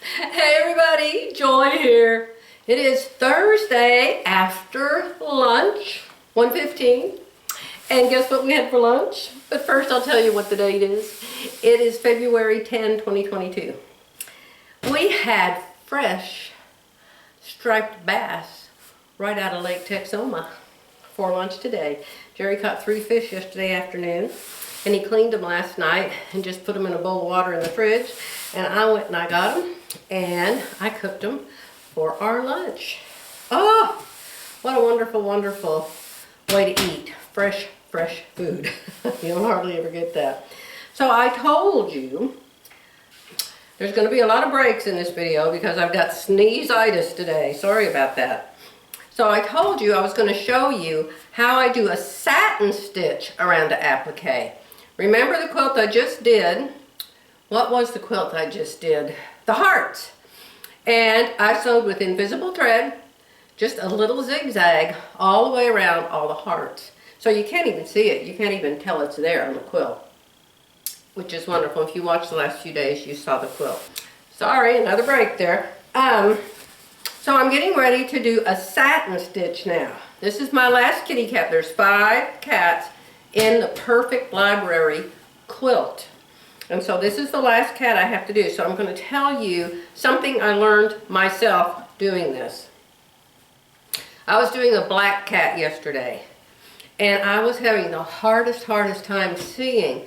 Hey everybody, Joy here. It is Thursday after lunch, 1:15. And guess what we had for lunch? But first I'll tell you what the date is. It is February 10, 2022. We had fresh striped bass right out of Lake Texoma for lunch today. Jerry caught 3 fish yesterday afternoon and he cleaned them last night and just put them in a bowl of water in the fridge. And I went and I got them and I cooked them for our lunch. Oh, what a wonderful, wonderful way to eat. Fresh food. You don't hardly ever get that. So I told you there's going to be a lot of breaks in this video because I've got sneeze-itis today. Sorry about that. So I told you I was going to show you how I do a satin stitch around the applique. Remember the quilt I just did? What was the quilt I just did? The hearts. And I sewed with invisible thread, just a little zigzag all the way around all the hearts. So you can't even see it. You can't even tell it's there on the quilt, which is wonderful. If you watched the last few days, you saw the quilt. Sorry, another break there. So I'm getting ready to do a satin stitch now. This is my last kitty cat. There's 5 cats in the Purrfect Library quilt. And so this is the last cat I have to do. So I'm going to tell you something I learned myself doing this. I was doing a black cat yesterday. And I was having the hardest time seeing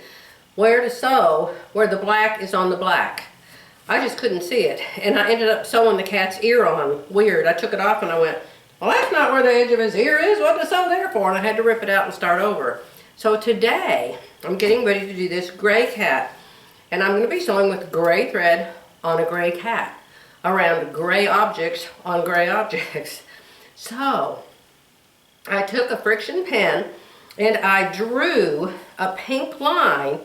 where to sew where the black is on the black. I just couldn't see it. And I ended up sewing the cat's ear on weird. I took it off and I went, well, that's not where the edge of his ear is. What to sew there for? And I had to rip it out and start over. So today, I'm getting ready to do this gray cat. And I'm going to be sewing with gray thread on a gray cat, around gray objects on gray objects. So, I took a friction pen and I drew a pink line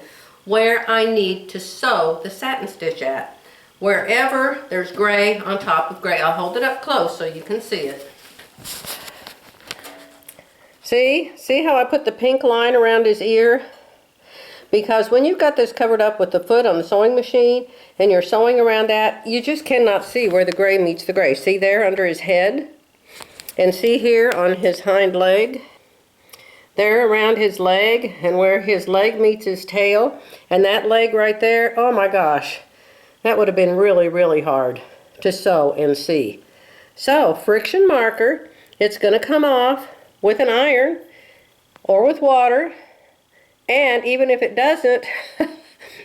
where I need to sew the satin stitch at. Wherever there's gray on top of gray. I'll hold it up close so you can see it. See how I put the pink line around his ear? Because when you've got this covered up with the foot on the sewing machine and you're sewing around that, you just cannot see where the gray meets the gray. See there under his head? And see here on his hind leg? There around his leg and where his leg meets his tail. And that leg right there, oh my gosh. That would have been really hard to sew and see. So, friction marker. It's going to come off with an iron or with water. And even if it doesn't,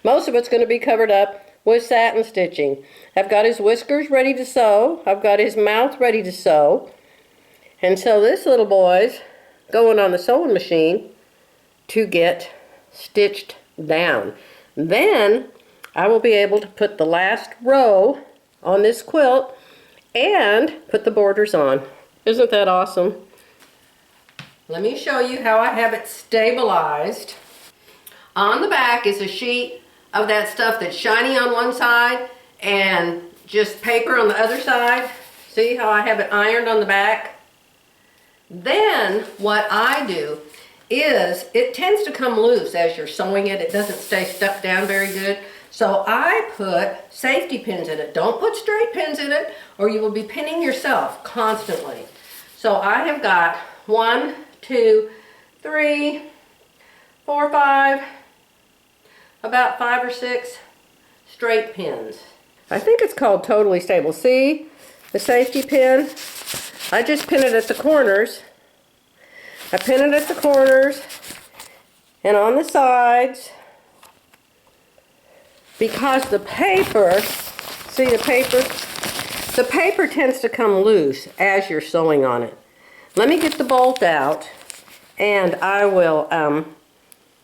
most of it's going to be covered up with satin stitching. I've got his whiskers ready to sew. I've got his mouth ready to sew. And so this little boy's going on the sewing machine to get stitched down. Then I will be able to put the last row on this quilt and put the borders on. Isn't that awesome? Let me show you how I have it stabilized. On the back is a sheet of that stuff that's shiny on one side and just paper on the other side. See how I have it ironed on the back? Then what I do is it tends to come loose as you're sewing it. It doesn't stay stuck down very good. So I put safety pins in it. Don't put straight pins in it or you will be pinning yourself constantly. So I have got 1, 2, 3, 4, 5, about 5 or 6 straight pins. I think it's called Totally Stable. See the safety pin? I just pin it at the corners. I pin it at the corners and on the sides because the paper, see the paper? The paper tends to come loose as you're sewing on it. Let me get the bolt out and I will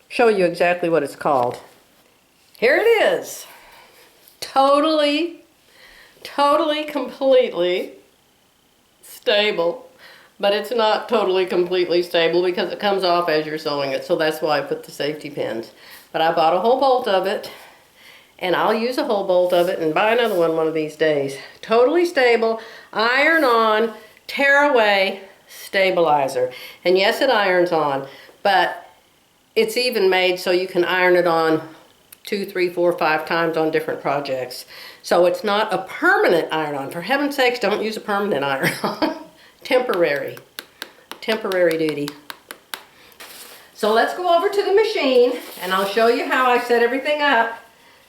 show you exactly what it's called. Here it is. Totally, completely stable. But it's not totally, completely stable because it comes off as you're sewing it. So that's why I put the safety pins. But I bought a whole bolt of it. And I'll use a whole bolt of it and buy another one of these days. Totally stable, iron on, tear away stabilizer. And yes, it irons on. But it's even made so you can iron it on 2, 3, 4, 5 times on different projects. So it's not a permanent iron-on. For heaven's sakes, don't use a permanent iron-on. Temporary duty. So let's go over to the machine and I'll show you how I set everything up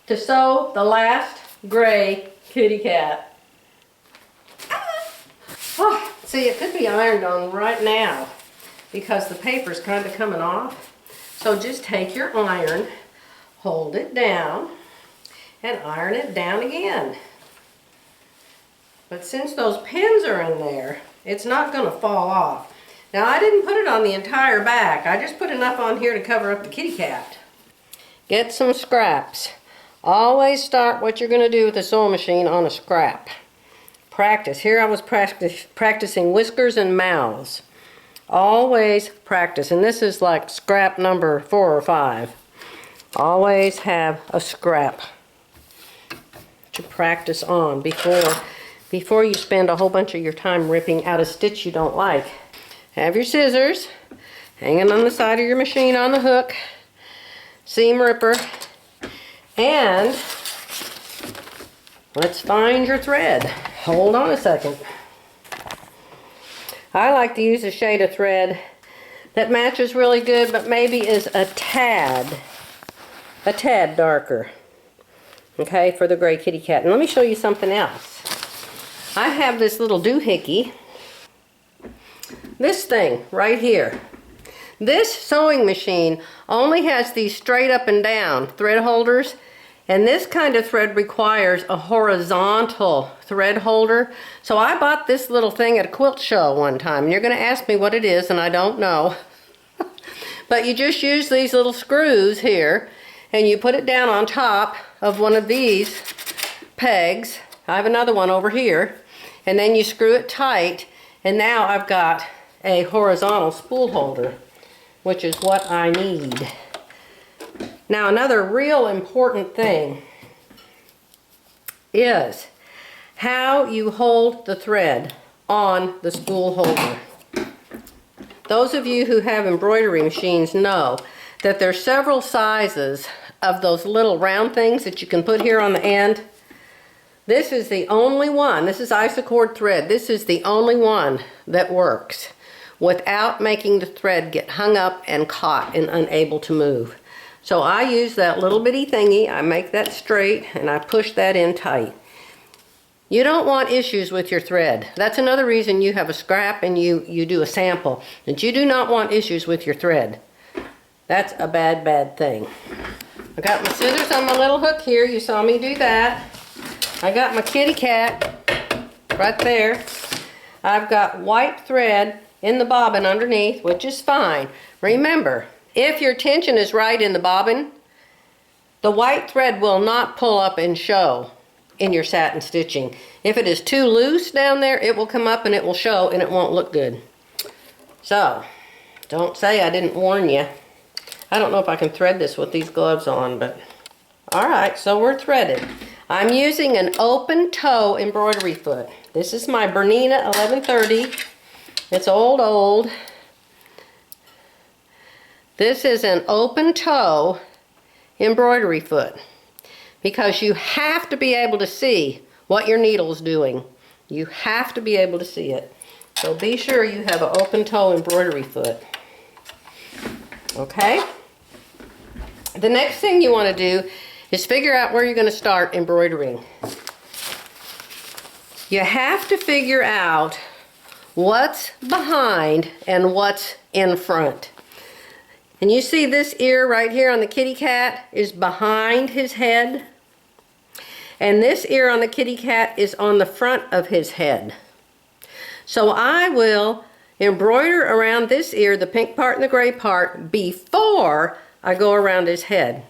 to sew the last gray kitty cat. Oh, see, it could be ironed on right now because the paper's kind of coming off. So just take your iron, hold it down, and iron it down again. But since those pins are in there, it's not going to fall off. Now I didn't put it on the entire back. I just put enough on here to cover up the kitty cat. Get some scraps. Always start what you're going to do with the sewing machine on a scrap. Practice. Here I was practicing whiskers and mouths. Always practice. And this is like scrap number 4 or 5. Always have a scrap to practice on before you spend a whole bunch of your time ripping out a stitch you don't like. Have your scissors hanging on the side of your machine on the hook, seam ripper, and let's find your thread. Hold on a second. I like to use a shade of thread that matches really good, but maybe is a tad darker. Okay, for the gray kitty cat. And let me show you something else. I have this little doohickey. This thing right here. This sewing machine only has these straight up and down thread holders, and this kind of thread requires a horizontal thread holder. So I bought this little thing at a quilt show one time, and you're going to ask me what it is, and I don't know. But you just use these little screws here, and you put it down on top of one of these pegs. I have another one over here, and then you screw it tight, and now I've got a horizontal spool holder, which is what I need. Now another real important thing is how you hold the thread on the spool holder. Those of you who have embroidery machines know that there's several sizes of those little round things that you can put here on the end. This is the only one. This is isocord thread. This is the only one that works without making the thread get hung up and caught and unable to move. So I use that little bitty thingy, I make that straight, and I push that in tight. You don't want issues with your thread. That's another reason you have a scrap and you do a sample, that you do not want issues with your thread. That's a bad thing. I got my scissors on my little hook here, you saw me do that. I got my kitty cat right there. I've got white thread in the bobbin underneath, which is fine. Remember, if your tension is right in the bobbin, the white thread will not pull up and show in your satin stitching. If it is too loose down there, it will come up and it will show and it won't look good. So, don't say I didn't warn you. I don't know if I can thread this with these gloves on, but alright, so we're threaded. I'm using an open toe embroidery foot. This is my Bernina 1130. It's old. This is an open toe embroidery foot because you have to be able to see what your needle's doing. You have to be able to see it. So be sure you have an open toe embroidery foot. Okay? The next thing you want to do is figure out where you're going to start embroidering. You have to figure out what's behind and what's in front. And you see this ear right here on the kitty cat is behind his head. And this ear on the kitty cat is on the front of his head. So I will embroider around this ear, the pink part and the gray part, before I go around his head.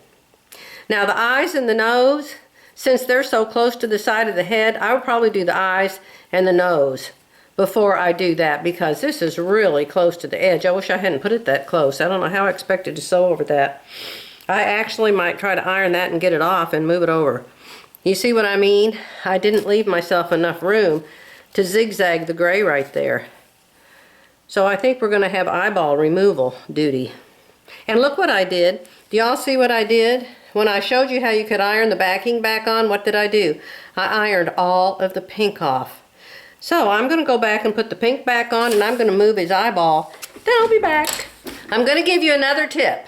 Now the eyes and the nose, since they're so close to the side of the head, I would probably do the eyes and the nose before I do that, because this is really close to the edge. I wish I hadn't put it that close. I don't know how I expected to sew over that. I actually might try to iron that and get it off and move it over. You see what I mean? I didn't leave myself enough room to zigzag the gray right there. So I think we're going to have eyeball removal duty. And look what I did. Do y'all see what I did? When I showed you how you could iron the backing back on, what did I do? I ironed all of the pink off. So I'm going to go back and put the pink back on, and I'm going to move his eyeball. Then I'll be back. I'm going to give you another tip.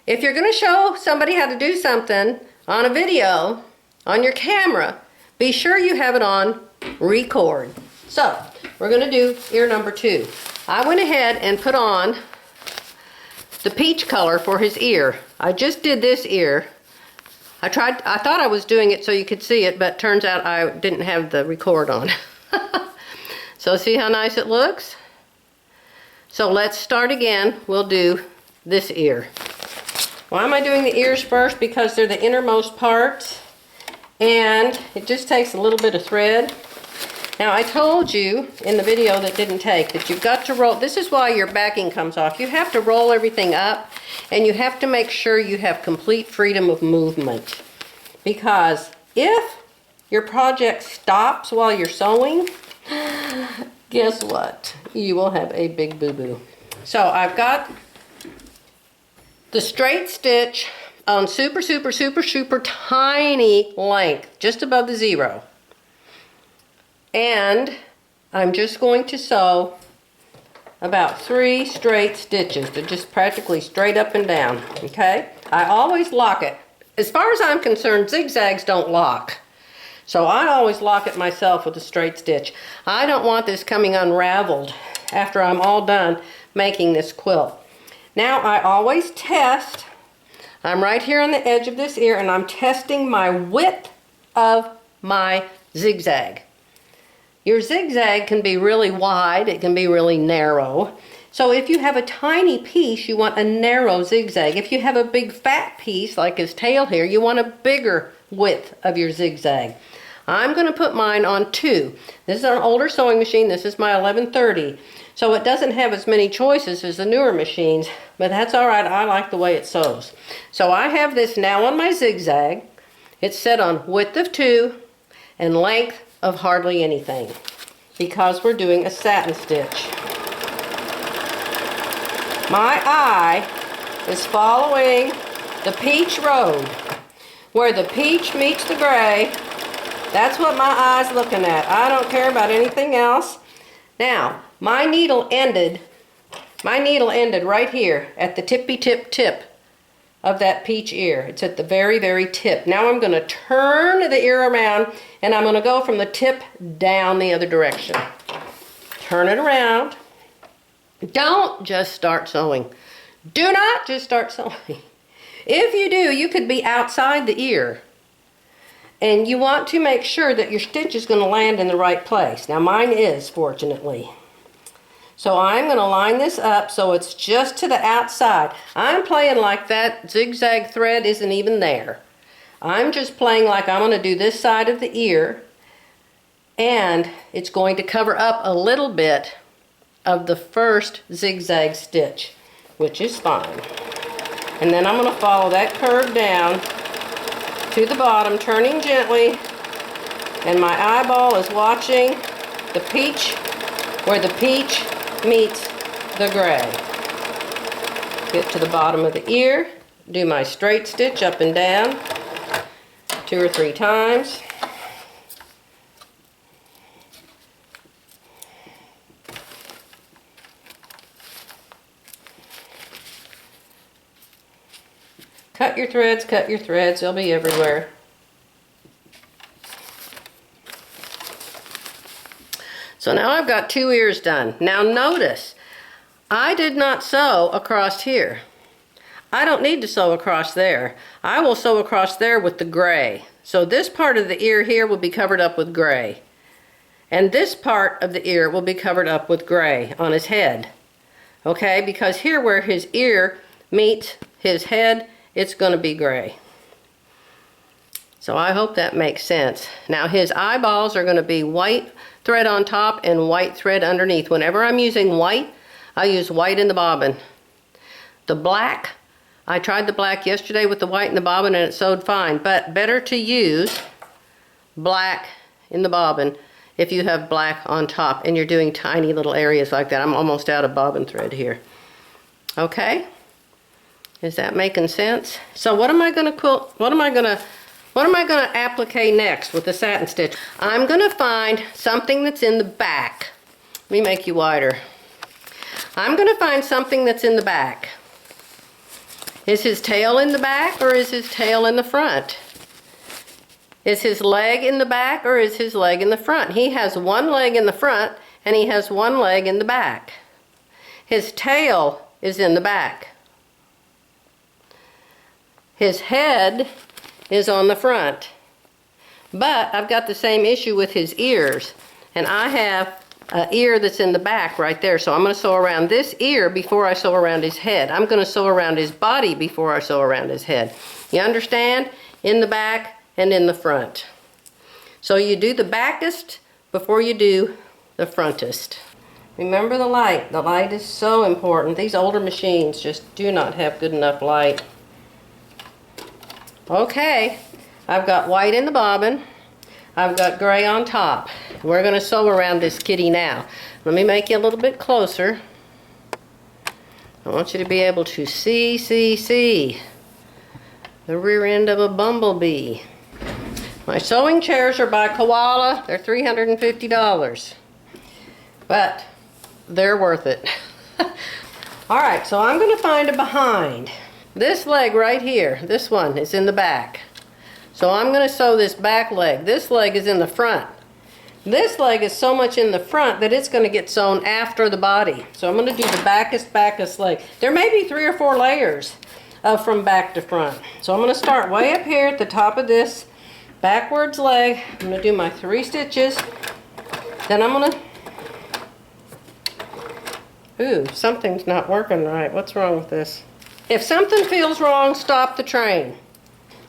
If you're going to show somebody how to do something on a video, on your camera, be sure you have it on record. So we're going to do ear number 2. I went ahead and put on the peach color for his ear. I just did this ear. I thought I was doing it so you could see it, but turns out I didn't have the record on. So see how nice it looks? So let's start again. We'll do this ear. Why am I doing the ears first? Because they're the innermost parts, and it just takes a little bit of thread. Now I told you in the video that didn't take that you've got to roll. This is why your backing comes off. You have to roll everything up, and you have to make sure you have complete freedom of movement. Because if your project stops while you're sewing, guess what? You will have a big boo-boo. So I've got the straight stitch on super tiny length, just above the 0. And I'm just going to sew about 3 straight stitches. They're just practically straight up and down, okay? I always lock it. As far as I'm concerned, zigzags don't lock. So I always lock it myself with a straight stitch. I don't want this coming unraveled after I'm all done making this quilt. Now I always test. I'm right here on the edge of this ear, and I'm testing my width of my zigzag. Your zigzag can be really wide, it can be really narrow. So if you have a tiny piece, you want a narrow zigzag. If you have a big fat piece, like his tail here, you want a bigger width of your zigzag. I'm going to put mine on 2. This is an older sewing machine. This is my 1130. So it doesn't have as many choices as the newer machines, but that's all right. I like the way it sews. So I have this now on my zigzag. It's set on width of 2 and length of hardly anything, because we're doing a satin stitch. My eye is following the peach road. Where the peach meets the gray, that's what my eye's looking at. I don't care about anything else. Now, my needle ended right here at the tippy tip of that peach ear. It's at the very tip. Now I'm going to turn the ear around, and I'm going to go from the tip down the other direction. Turn it around. Don't just start sewing. Do not just start sewing. If you do, you could be outside the ear, and you want to make sure that your stitch is going to land in the right place. Now mine is, fortunately. So I'm going to line this up so it's just to the outside. I'm playing like that zigzag thread isn't even there. I'm just playing like I'm going to do this side of the ear, and it's going to cover up a little bit of the first zigzag stitch, which is fine. And then I'm going to follow that curve down to the bottom, turning gently, and my eyeball is watching the peach, where the peach meets the gray. Get to the bottom of the ear, do my straight stitch up and down 2 or 3 times. Cut your threads, they'll be everywhere. So now I've got 2 ears done. Now notice, I did not sew across here. I don't need to sew across there. I will sew across there with the gray. So this part of the ear here will be covered up with gray. And this part of the ear will be covered up with gray on his head. Okay, because here where his ear meets his head, it's going to be gray. So I hope that makes sense. Now his eyeballs are going to be white thread on top and white thread underneath. Whenever I'm using white, I use white in the bobbin. The black, I tried the black yesterday with the white in the bobbin and it sewed fine, but better to use black in the bobbin if you have black on top and you're doing tiny little areas like that. I'm almost out of bobbin thread here. Okay? Is that making sense? So what am I gonna quilt, what am I gonna applique next with the satin stitch? I'm gonna find something that's in the back. Let me make you wider. I'm gonna find something that's in the back. Is his tail in the back or is his tail in the front? Is his leg in the back or is his leg in the front? He has one leg in the front and he has one leg in the back. His tail is in the back. His head is on the front. But I've got the same issue with his ears. And I have an ear that's in the back right there. So I'm going to sew around this ear before I sew around his head. I'm going to sew around his body before I sew around his head. You understand? In the back and in the front. So you do the backest before you do the frontest. Remember the light. The light is so important. These older machines just do not have good enough light. Okay, I've got white in the bobbin. I've got gray on top. We're going to sew around this kitty now. Let me make you a little bit closer. I want you to be able to see the rear end of a bumblebee. My sewing chairs are by Koala. They're $350. But they're worth it. Alright, so I'm going to find a behind. This leg right here, this one is in the back. So I'm going to sew this back leg. This leg is in the front. This leg is so much in the front that it's going to get sewn after the body. So I'm going to do the backest leg. There may be 3 or 4 layers from back to front. So I'm going to start way up here at the top of this backwards leg. I'm going to do my 3 stitches. Then I'm going to... Ooh, something's not working right. What's wrong with this? If something feels wrong, stop the train.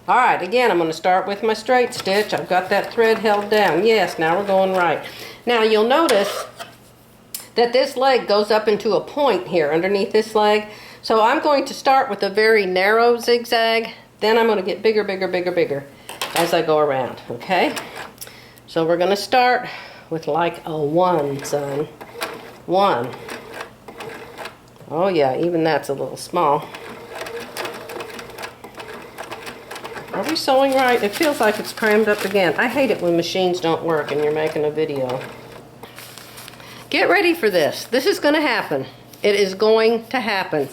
Alright, again, I'm going to start with my straight stitch. I've got that thread held down. Yes, now we're going right. Now you'll notice that this leg goes up into a point here underneath this leg. So I'm going to start with a very narrow zigzag. Then I'm going to get bigger as I go around. Okay? So we're going to start with like a 1, son. 1. Oh yeah, even that's a little small. Are we sewing right? It feels like it's crammed up again. I hate it when machines don't work and you're making a video. Get ready for this. This is going to happen. It is going to happen.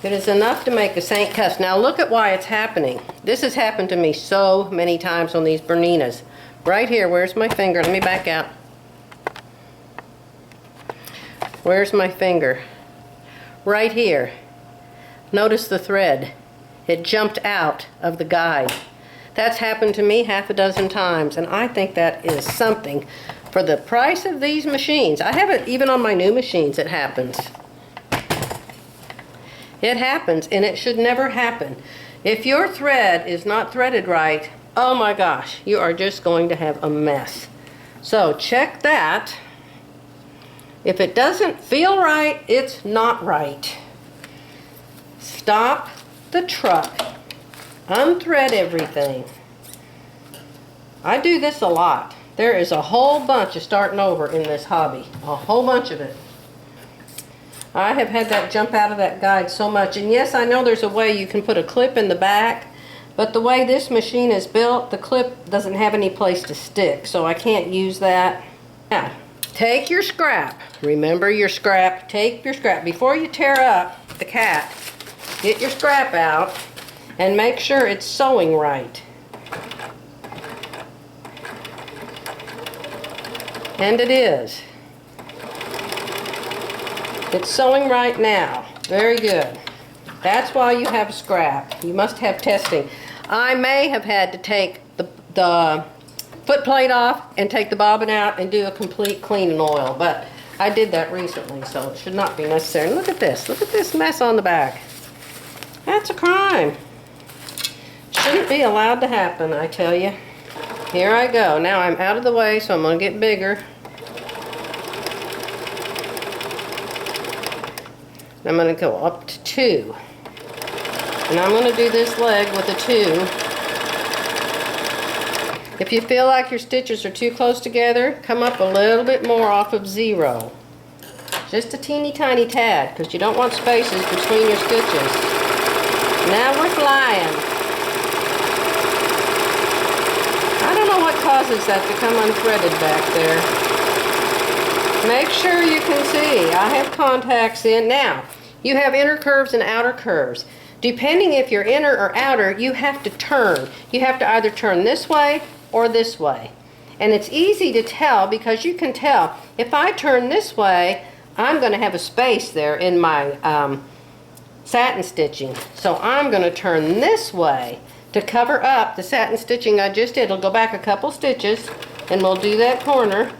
It is enough to make a Saint cuss. Now look at why it's happening. This has happened to me so many times on these Berninas. Right here, where's my finger? Let me back out. Where's my finger? Right here. Notice the thread. It jumped out of the guide. That's happened to me half a dozen times, and I think that is something for the price of these machines. I have it even on my new machines. It happens. It happens, and it should never happen. If your thread is not threaded right, oh my gosh, you are just going to have a mess. So check that. If it doesn't feel right, it's not right. Stop the truck. Unthread everything. I do this a lot. There is a whole bunch of starting over in this hobby. A whole bunch of it. I have had that jump out of that guide so much. And yes, I know there's a way you can put a clip in the back, but the way this machine is built, the clip doesn't have any place to stick, so I can't use that. Now, take your scrap. Remember your scrap. Take your scrap. Before you tear up the cat, get your scrap out and make sure it's sewing right. And it is. It's sewing right now. Very good. That's why you have a scrap. You must have testing. I may have had to take the foot plate off and take the bobbin out and do a complete clean and oil, but I did that recently, so it should not be necessary. And look at this. Look at this mess on the back. That's a crime. Shouldn't be allowed to happen, I tell you. Here I go. Now I'm out of the way, so I'm going to get bigger. I'm going to go up to 2. And I'm going to do this leg with a 2. If you feel like your stitches are too close together, come up a little bit more off of 0. Just a teeny tiny tad, because you don't want spaces between your stitches. Now we're flying. I don't know what causes that to come unthreaded back there. Make sure you can see. I have contacts in. Now, you have inner curves and outer curves. Depending if you're inner or outer, you have to turn. You have to either turn this way or this way. And it's easy to tell because you can tell if I turn this way, I'm going to have a space there in my satin stitching. So I'm going to turn this way to cover up the satin stitching I just did. It'll go back a couple stitches and we'll do that corner.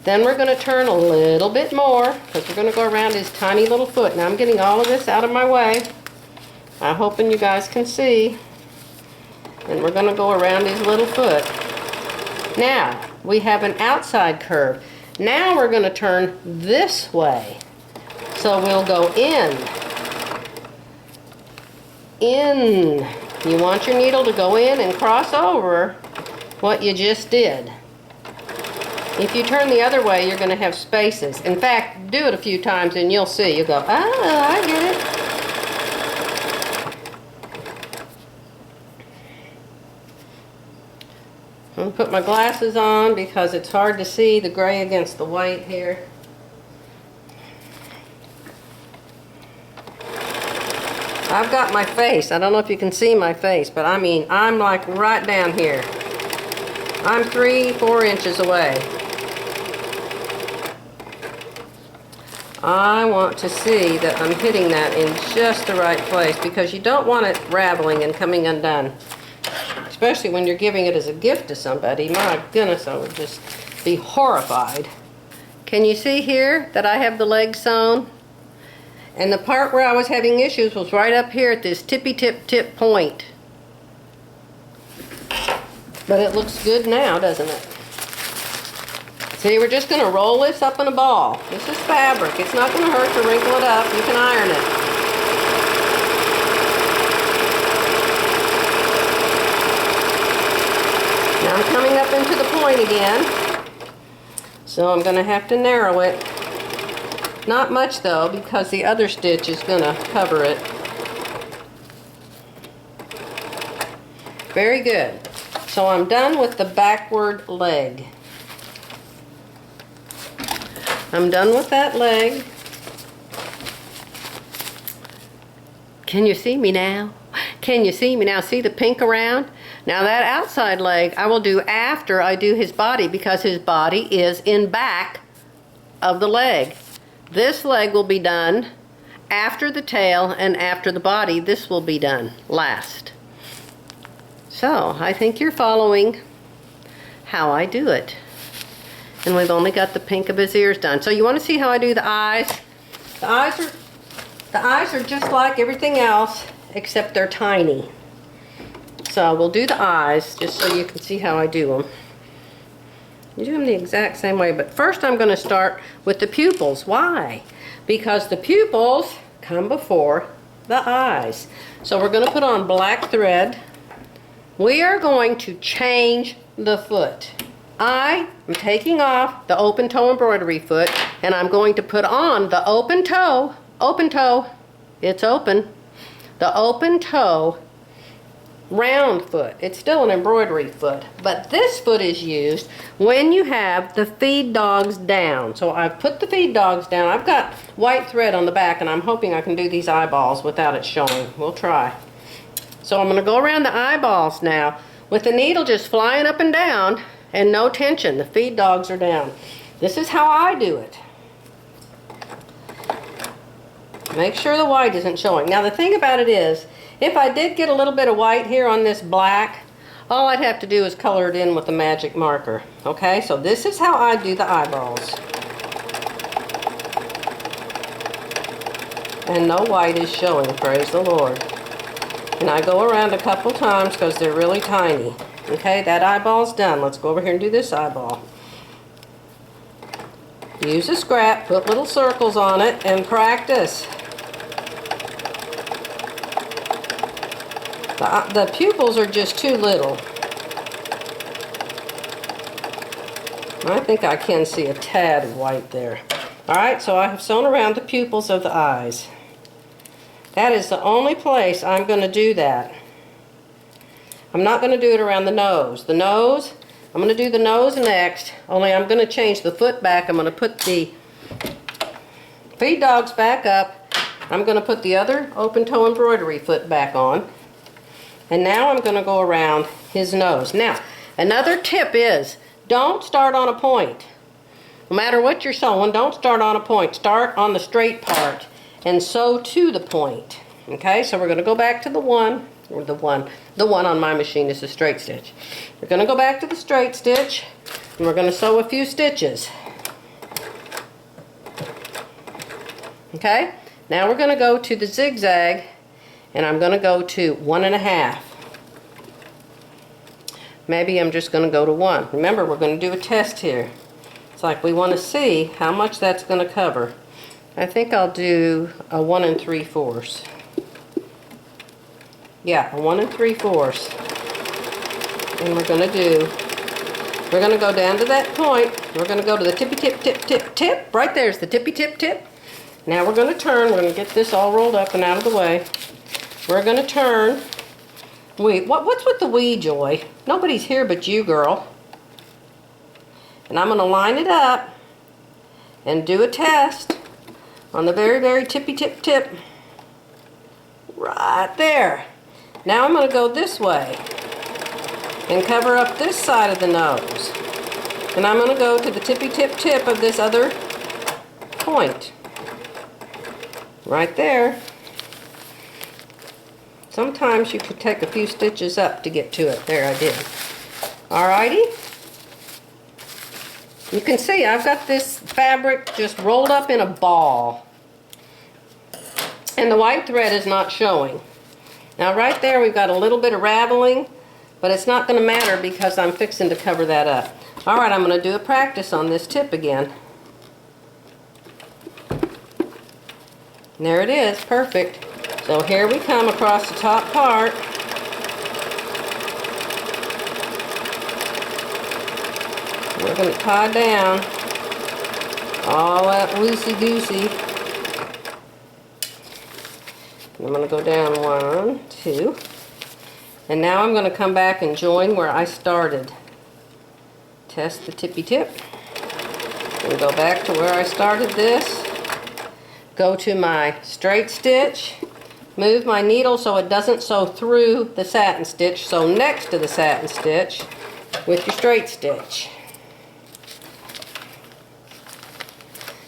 Then we're going to turn a little bit more because we're going to go around his tiny little foot. Now I'm getting all of this out of my way. I'm hoping you guys can see. And we're going to go around his little foot. Now we have an outside curve. Now we're going to turn this way. So we'll go in. In. You want your needle to go in and cross over what you just did. If you turn the other way, you're going to have spaces. In fact, do it a few times and you'll see. You'll go, oh, I get it. I'm going to put my glasses on because it's hard to see the gray against the white here. I've got my face. I don't know if you can see my face, but I mean, I'm like right down here. I'm 3-4 inches away. I want to see that I'm hitting that in just the right place because you don't want it raveling and coming undone. Especially when you're giving it as a gift to somebody. My goodness, I would just be horrified. Can you see here that I have the leg sewn? And the part where I was having issues was right up here at this tippy tip point. But it looks good now, doesn't it? See, we're just going to roll this up in a ball. This is fabric. It's not going to hurt to wrinkle it up. You can iron it. Now I'm coming up into the point again. So I'm going to have to narrow it. Not much though, because the other stitch is going to cover it. Very good. So I'm done with the backward leg. I'm done with that leg. Can you see me now? Can you see me now? See the pink around? Now that outside leg I will do after I do his body because his body is in back of the leg. This leg will be done after the tail and after the body. This will be done last. So I think you're following how I do it. And we've only got the pink of his ears done. So you want to see how I do the eyes? The eyes are just like everything else except they're tiny. So we'll do the eyes just so you can see how I do them. You do them the exact same way, but first I'm going to start with the pupils. Why? Because the pupils come before the eyes. So we're going to put on black thread. We are going to change the foot. I am taking off the open toe embroidery foot and I'm going to put on the open toe, it's open, the open toe round foot. It's still an embroidery foot, but this foot is used when you have the feed dogs down. So I've put the feed dogs down. I've got white thread on the back and I'm hoping I can do these eyeballs without it showing. We'll try. So I'm going to go around the eyeballs now with the needle just flying up and down and no tension. The feed dogs are down. This is how I do it. Make sure the white isn't showing. Now the thing about it is, if I did get a little bit of white here on this black, all I'd have to do is color it in with a magic marker. Okay, so this is how I do the eyeballs. And no white is showing, praise the Lord. And I go around a couple times because they're really tiny. Okay, that eyeball's done. Let's go over here and do this eyeball. Use a scrap, put little circles on it, and practice. The pupils are just too little. I think I can see a tad of white there. Alright, so I have sewn around the pupils of the eyes. That is the only place I'm going to do that. I'm not going to do it around the nose. The nose, I'm going to do the nose next, only I'm going to change the foot back. I'm going to put the feed dogs back up. I'm going to put the other open toe embroidery foot back on. And now I'm going to go around his nose. Now, another tip is, don't start on a point. No matter what you're sewing, don't start on a point. Start on the straight part and sew to the point. Okay, so we're going to go back to the one on my machine is a straight stitch. We're going to go back to the straight stitch and we're going to sew a few stitches. Okay, now we're going to go to the zigzag and I'm going to go to 1.5. Maybe I'm just going to go to 1. Remember, we're going to do a test here. It's like we want to see how much that's going to cover. I think I'll do a 1 3/4. Yeah, a 1 3/4. And we're going to go down to that point. We're going to go to the tippy tip, tip, tip, tip. Right there's the tippy tip, tip. Now we're going to turn. We're going to get this all rolled up and out of the way. We're going to turn. Wait, what's with the wee, Joy? Nobody's here but you, girl. And I'm going to line it up and do a test on the very, very tippy tip tip. Right there. Now I'm going to go this way and cover up this side of the nose. And I'm going to go to the tippy tip tip of this other point. Right there. Sometimes you could take a few stitches up to get to it. There, I did. Alrighty. You can see I've got this fabric just rolled up in a ball. And the white thread is not showing. Now right there we've got a little bit of raveling, but it's not going to matter because I'm fixing to cover that up. Alright, I'm going to do a practice on this tip again. And there it is, perfect. So here we come across the top part. We're going to tie down all that loosey-goosey. I'm going to go down 1, 2. And now I'm going to come back and join where I started. Test the tippy tip. And go back to where I started this. Go to my straight stitch. Move my needle so it doesn't sew through the satin stitch. Sew next to the satin stitch with your straight stitch.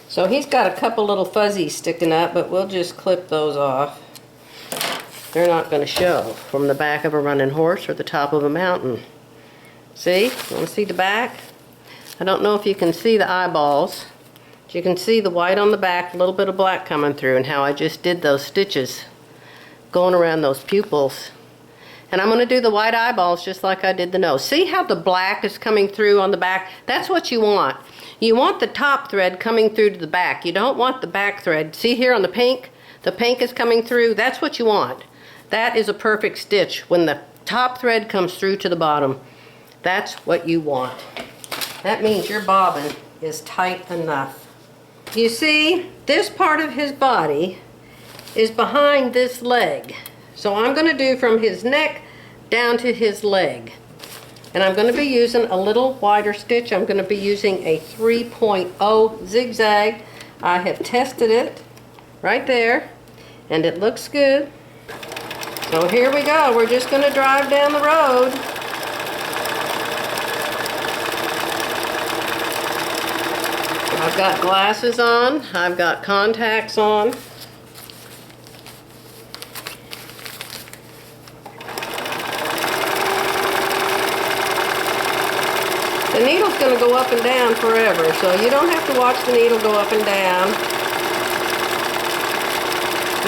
So he's got a couple little fuzzies sticking up, but we'll just clip those off. They're not going to show from the back of a running horse or the top of a mountain. See? You want to see the back? I don't know if you can see the eyeballs. But you can see the white on the back, a little bit of black coming through, and how I just did those stitches going around those pupils. And I'm going to do the white eyeballs just like I did the nose. See how the black is coming through on the back? That's what you want. You want the top thread coming through to the back. You don't want the back thread. See here on the pink? The pink is coming through. That's what you want. That is a perfect stitch when the top thread comes through to the bottom. That's what you want. That means your bobbin is tight enough. You see, this part of his body is behind this leg. So I'm going to do from his neck down to his leg. And I'm going to be using a little wider stitch. I'm going to be using a 3.0 zigzag. I have tested it right there and it looks good. So here we go. We're just going to drive down the road. I've got glasses on. I've got contacts on. The needle's going to go up and down forever, so you don't have to watch the needle go up and down.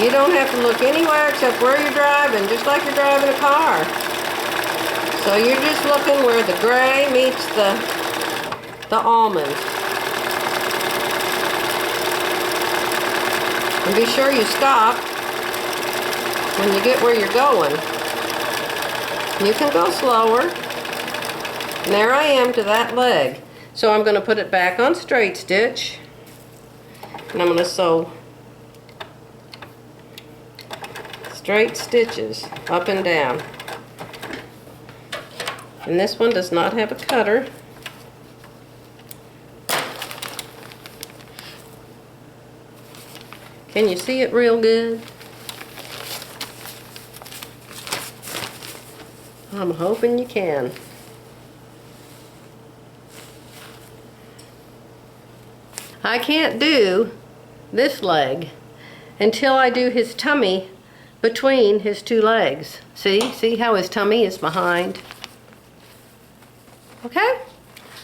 You don't have to look anywhere except where you're driving, just like you're driving a car. So you're just looking where the gray meets the almond. And be sure you stop when you get where you're going. You can go slower. And there I am to that leg. So I'm going to put it back on straight stitch. And I'm going to sew straight stitches up and down. And this one does not have a cutter. Can you see it real good? I'm hoping you can. I can't do this leg until I do his tummy between his two legs. See how his tummy is behind? Okay?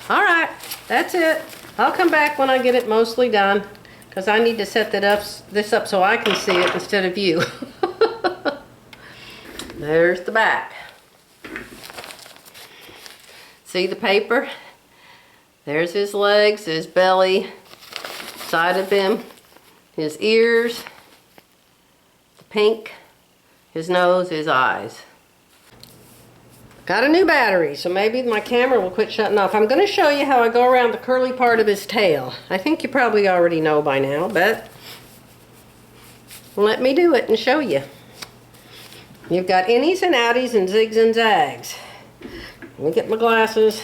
All right, that's it. I'll come back when I get it mostly done because I need to set this up so I can see it instead of you. There's the back. See the paper? There's his legs, his belly, side of him, his ears, the pink, his nose, his eyes. Got a new battery, so maybe my camera will quit shutting off. I'm going to show you how I go around the curly part of his tail. I think you probably already know by now, but let me do it and show you. You've got innies and outies and zigs and zags. Let me get my glasses.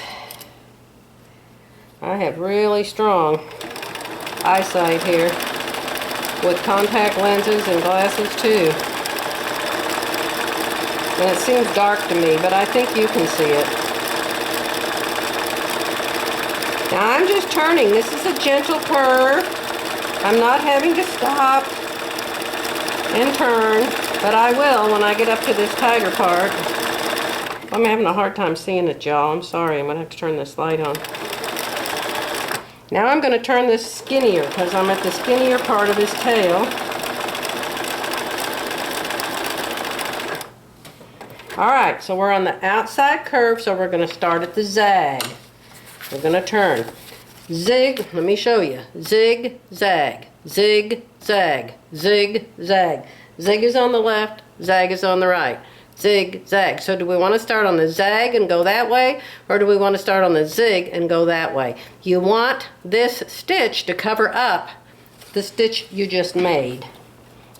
I have really strong eyesight here with contact lenses and glasses too. And it seems dark to me, but I think you can see it. Now I'm just turning. This is a gentle curve. I'm not having to stop and turn, but I will when I get up to this tighter part. I'm having a hard time seeing it, y'all. I'm sorry. I'm going to have to turn this light on. Now I'm going to turn this skinnier because I'm at the skinnier part of his tail. Alright, so we're on the outside curve, so we're going to start at the zag. We're going to turn. Zig, let me show you. Zig, zag. Zig, zag. Zig, zag. Zig is on the left, zag is on the right. Zig, zag. So do we want to start on the zag and go that way, or do we want to start on the zig and go that way? You want this stitch to cover up the stitch you just made.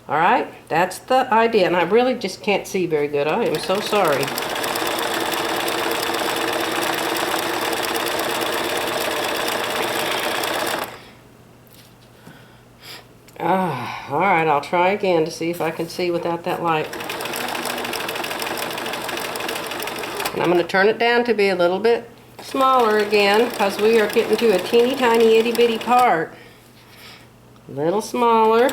Alright, that's the idea, and I really just can't see very good. I am so sorry. Alright, I'll try again to see if I can see without that light. And I'm going to turn it down to be a little bit smaller again because we are getting to a teeny tiny itty bitty part. A little smaller.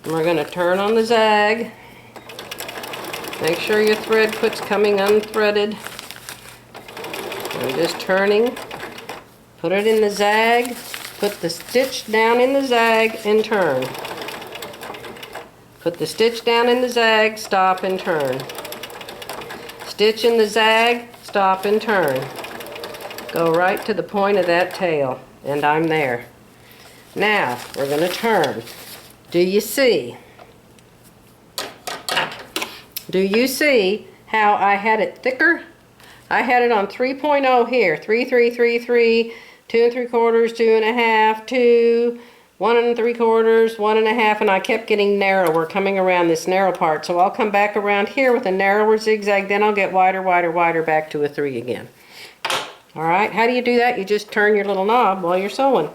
And we're going to turn on the zag. Make sure your thread quits coming unthreaded. I'm just turning. Put it in the zag. Put the stitch down in the zag and turn. Put the stitch down in the zag, stop and turn. Stitch in the zag, stop and turn. Go right to the point of that tail, and I'm there. Now, we're going to turn. Do you see? Do you see how I had it thicker? I had it on 3.0 here. 3, 3, 3, 3, 2 3/4, 2 1/2, 2, 1 3/4, 1 1/2, and I kept getting narrower coming around this narrow part. So I'll come back around here with a narrower zigzag, then I'll get wider, wider, wider back to a 3 again. Alright, how do you do that? You just turn your little knob while you're sewing.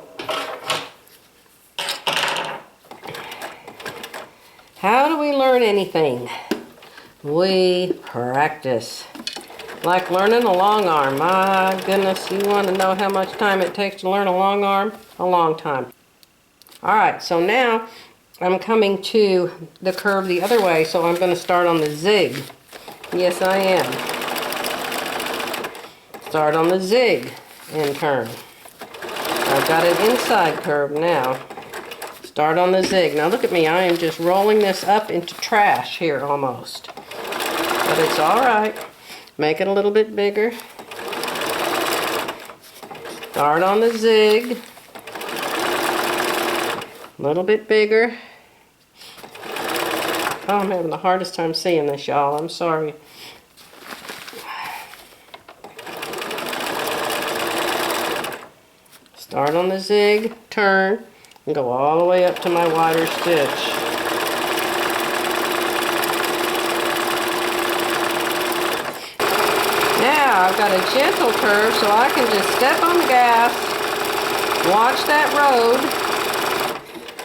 How do we learn anything? We practice. Like learning a long arm. My goodness, you want to know how much time it takes to learn a long arm? A long time. Alright, so now I'm coming to the curve the other way, so I'm going to start on the zig. Yes, I am. Start on the zig and turn. I've got an inside curve now. Start on the zig. Now look at me, I am just rolling this up into trash here almost. But it's alright. Make it a little bit bigger. Start on the zig. A little bit bigger. Oh, I'm having the hardest time seeing this, y'all. I'm sorry. Start on the zig, turn, and go all the way up to my wider stitch. Now I've got a gentle curve, so I can just step on the gas, watch that road.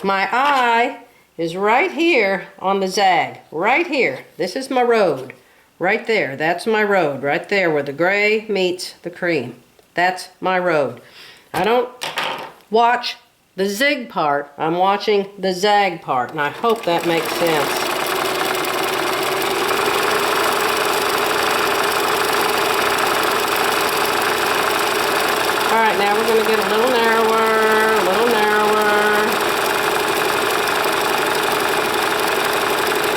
My eye is right here on the zag, right here. This is my road, right there. That's my road, right there where the gray meets the cream. That's my road. I don't watch the zig part, I'm watching the zag part, and I hope that makes sense. Alright, now we're going to get a little narrower, a little narrower,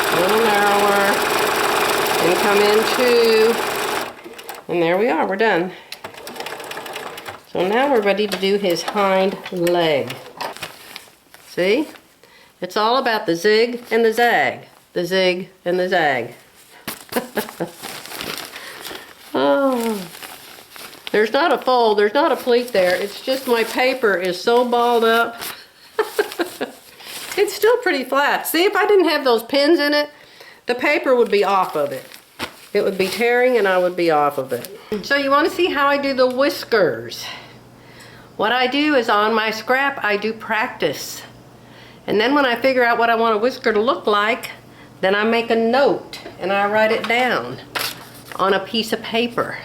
a little narrower, and come into, and there we are, we're done. So now we're ready to do his hind leg. See? It's all about the zig and the zag. The zig and the zag. Oh. There's not a fold, there's not a pleat there. It's just my paper is so balled up. It's still pretty flat. See, if I didn't have those pins in it, the paper would be off of it. It would be tearing and I would be off of it. So you want to see how I do the whiskers. What I do is on my scrap, I do practice. And then when I figure out what I want a whisker to look like, then I make a note and I write it down on a piece of paper.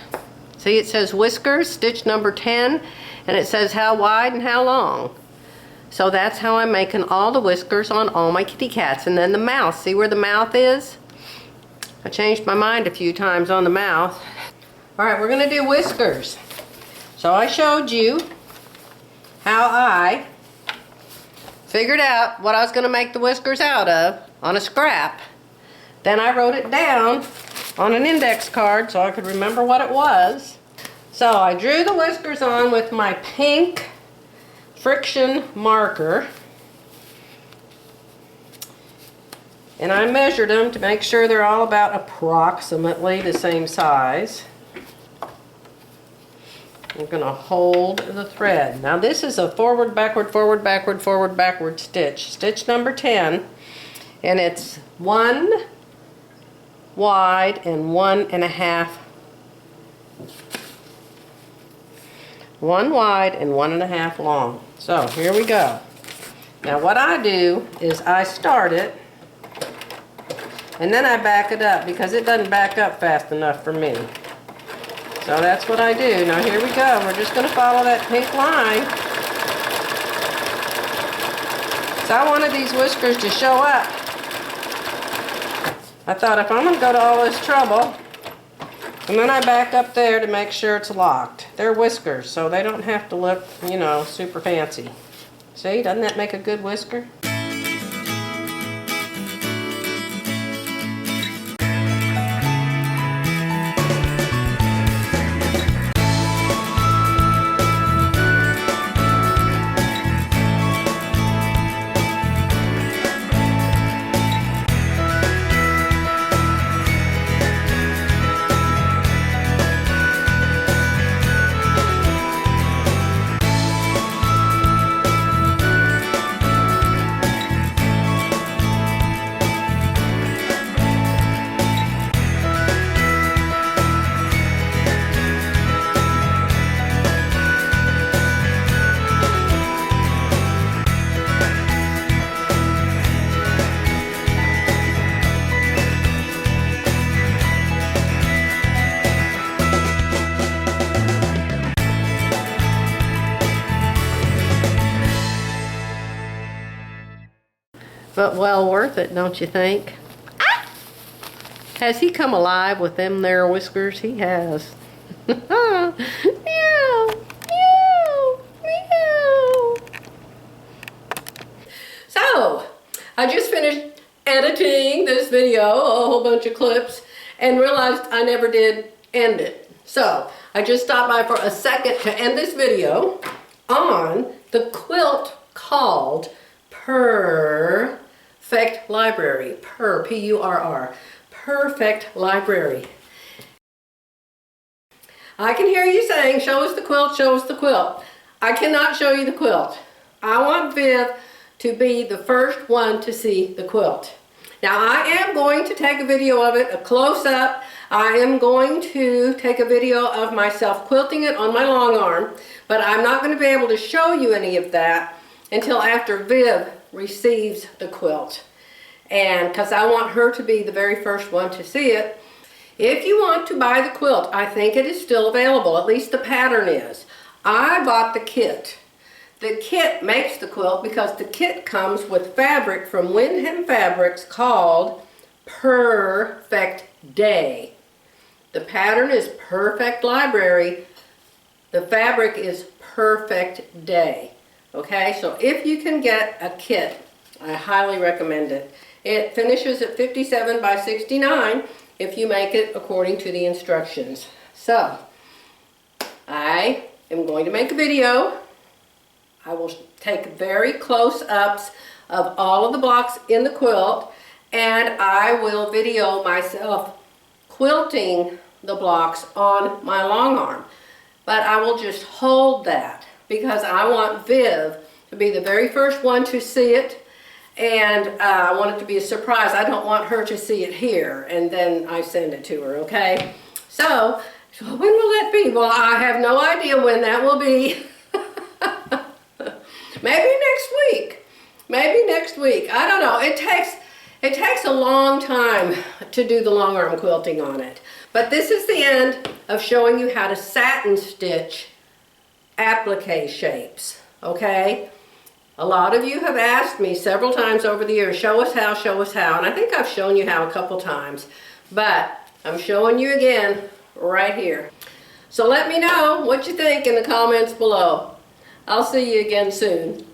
See, it says whiskers, stitch number 10, and it says how wide and how long. So that's how I'm making all the whiskers on all my kitty cats. And then the mouth, see where the mouth is? I changed my mind a few times on the mouth. All right, we're gonna do whiskers. So I showed you how I figured out what I was gonna make the whiskers out of on a scrap. Then I wrote it down on an index card so I could remember what it was. So I drew the whiskers on with my pink friction marker. And I measured them to make sure they're all about approximately the same size. I'm going to hold the thread. Now this is a forward, backward, forward, backward, forward, backward stitch. Stitch number 10. And it's 1 wide and 1.5. 1 wide and 1.5 long. So here we go. Now what I do is I start it and then I back it up because it doesn't back up fast enough for me. So that's what I do. Now here we go. We're just going to follow that pink line. So I wanted these whiskers to show up. I thought if I'm going to go to all this trouble, and then I back up there to make sure it's locked. They're whiskers, so they don't have to look, you know, super fancy. See, doesn't that make a good whisker? But well worth it, don't you think? Ah! Has he come alive with them there whiskers? He has. Meow, meow, meow. So, I just finished editing this video, a whole bunch of clips, and realized I never did end it. So, I just stopped by for a second to end this video on the quilt called Purrfect Library. P-U-R-R. Purrfect Library. I can hear you saying, show us the quilt, show us the quilt. I cannot show you the quilt. I want Viv to be the first one to see the quilt. Now I am going to take a video of it, a close-up. I am going to take a video of myself quilting it on my long arm, but I'm not going to be able to show you any of that until after Viv receives the quilt. And because I want her to be the very first one to see it. If you want to buy the quilt, I think it is still available, at least the pattern is. I bought the kit. The kit makes the quilt because the kit comes with fabric from Windham Fabrics called Purrfect Day. The pattern is Purrfect Library. The fabric is Purrfect Day. Okay, so if you can get a kit, I highly recommend it. It finishes at 57 by 69 if you make it according to the instructions. So, I am going to make a video. I will take very close-ups of all of the blocks in the quilt, and I will video myself quilting the blocks on my long arm. But I will just hold that because I want Viv to be the very first one to see it, and I want it to be a surprise. I don't want her to see it here and then I send it to her, okay? So when will that be? Well, I have no idea when that will be. Maybe next week. Maybe next week. I don't know. It takes a long time to do the long arm quilting on it. But this is the end of showing you how to satin stitch applique shapes. Okay? A lot of you have asked me several times over the years, show us how, and I think I've shown you how a couple times. But I'm showing you again right here. So let me know what you think in the comments below. I'll see you again soon.